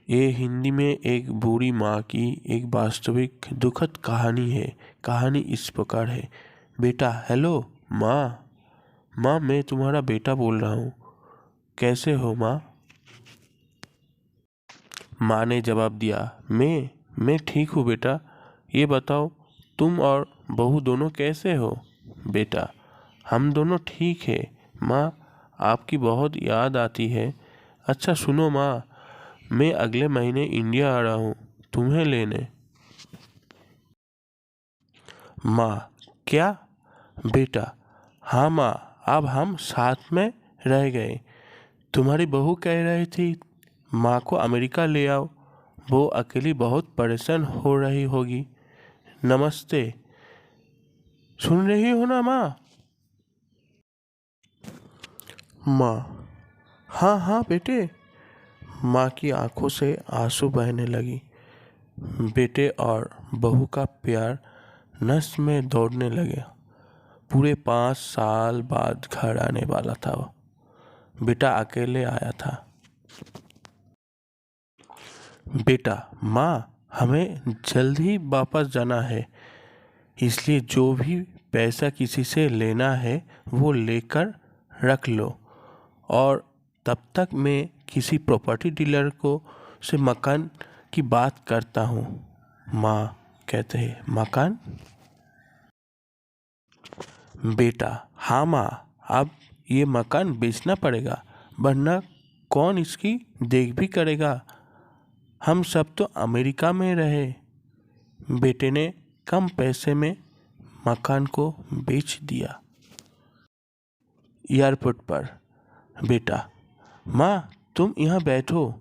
ये हिंदी में एक बूढ़ी माँ की एक वास्तविक दुखद कहानी है। कहानी इस प्रकार है। बेटा, हेलो माँ। माँ, मैं तुम्हारा बेटा बोल रहा हूँ। कैसे हो माँ? माँ ने जवाब दिया, मैं ठीक हूँ बेटा। ये बताओ, तुम और बहू दोनों कैसे हो? बेटा, हम दोनों ठीक है माँ। आपकी बहुत याद आती है। अच्छा सुनो माँ, मैं अगले महीने इंडिया आ रहा हूँ तुम्हें लेने। माँ, क्या? बेटा, हाँ माँ, अब हम साथ में रह गए। तुम्हारी बहू कह रही थी माँ को अमेरिका ले आओ। वो अकेली बहुत परेशान हो रही होगी। नमस्ते, सुन रही हो ना माँ? माँ, हाँ हाँ बेटे। माँ की आंखों से आंसू बहने लगी। बेटे और बहू का प्यार नस में दौड़ने लगे। पूरे 5 साल बाद घर आने वाला था वो। बेटा अकेले आया था। बेटा, माँ, हमें जल्द ही वापस जाना है, इसलिए जो भी पैसा किसी से लेना है वो लेकर रख लो। और तब तक मैं किसी प्रॉपर्टी डीलर को से मकान की बात करता हूँ। माँ कहते हैं, मकान? बेटा, हाँ माँ, अब ये मकान बेचना पड़ेगा, वरना कौन इसकी देख भी करेगा। हम सब तो अमेरिका में रहे। बेटे ने कम पैसे में मकान को बेच दिया। एयरपोर्ट पर बेटा, माँ तुम यहाँ बैठो,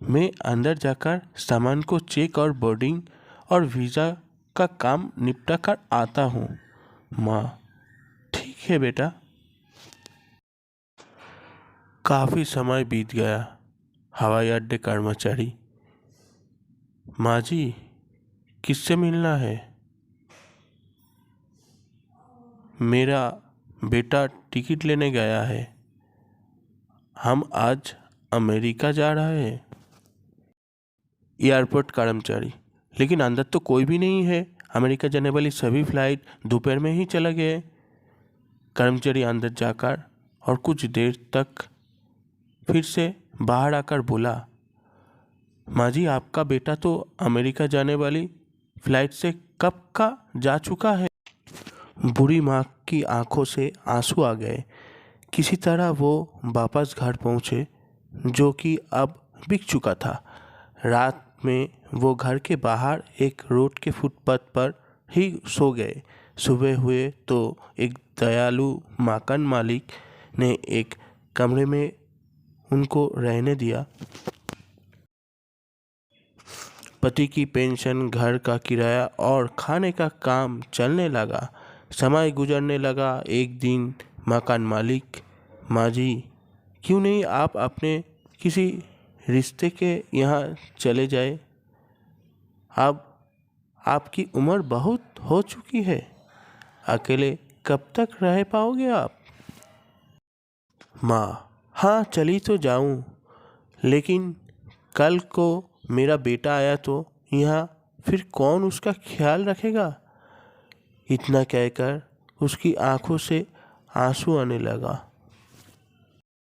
मैं अंदर जाकर सामान को चेक और बोर्डिंग और वीज़ा का काम निपटा कर आता हूँ। माँ, ठीक है बेटा। काफ़ी समय बीत गया। हवाई अड्डे कर्मचारी, माँ जी, किससे मिलना है? मेरा बेटा टिकट लेने गया है, हम आज अमेरिका जा रहे हैं। एयरपोर्ट कर्मचारी, लेकिन अंदर तो कोई भी नहीं है। अमेरिका जाने वाली सभी फ्लाइट दोपहर में ही चले गए। कर्मचारी अंदर जाकर और कुछ देर तक फिर से बाहर आकर बोला, माँ जी, आपका बेटा तो अमेरिका जाने वाली फ्लाइट से कब का जा चुका है। बूढ़ी माँ की आंखों से आंसू आ गए। किसी तरह वो वापस घर पहुँचे, जो कि अब बिक चुका था। रात में वो घर के बाहर एक रोड के फुटपाथ पर ही सो गए। सुबह हुए तो एक दयालु मकान मालिक ने एक कमरे में उनको रहने दिया। पति की पेंशन, घर का किराया और खाने का काम चलने लगा। समय गुजरने लगा। एक दिन मकान मालिक, माँ जी, क्यों नहीं आप अपने किसी रिश्ते के यहाँ चले जाए? अब आपकी उम्र बहुत हो चुकी है, अकेले कब तक रह पाओगे आप? माँ, हाँ चली तो जाऊँ, लेकिन कल को मेरा बेटा आया तो यहाँ फिर कौन उसका ख्याल रखेगा? इतना कहकर उसकी आंखों से आंसू आने लगा।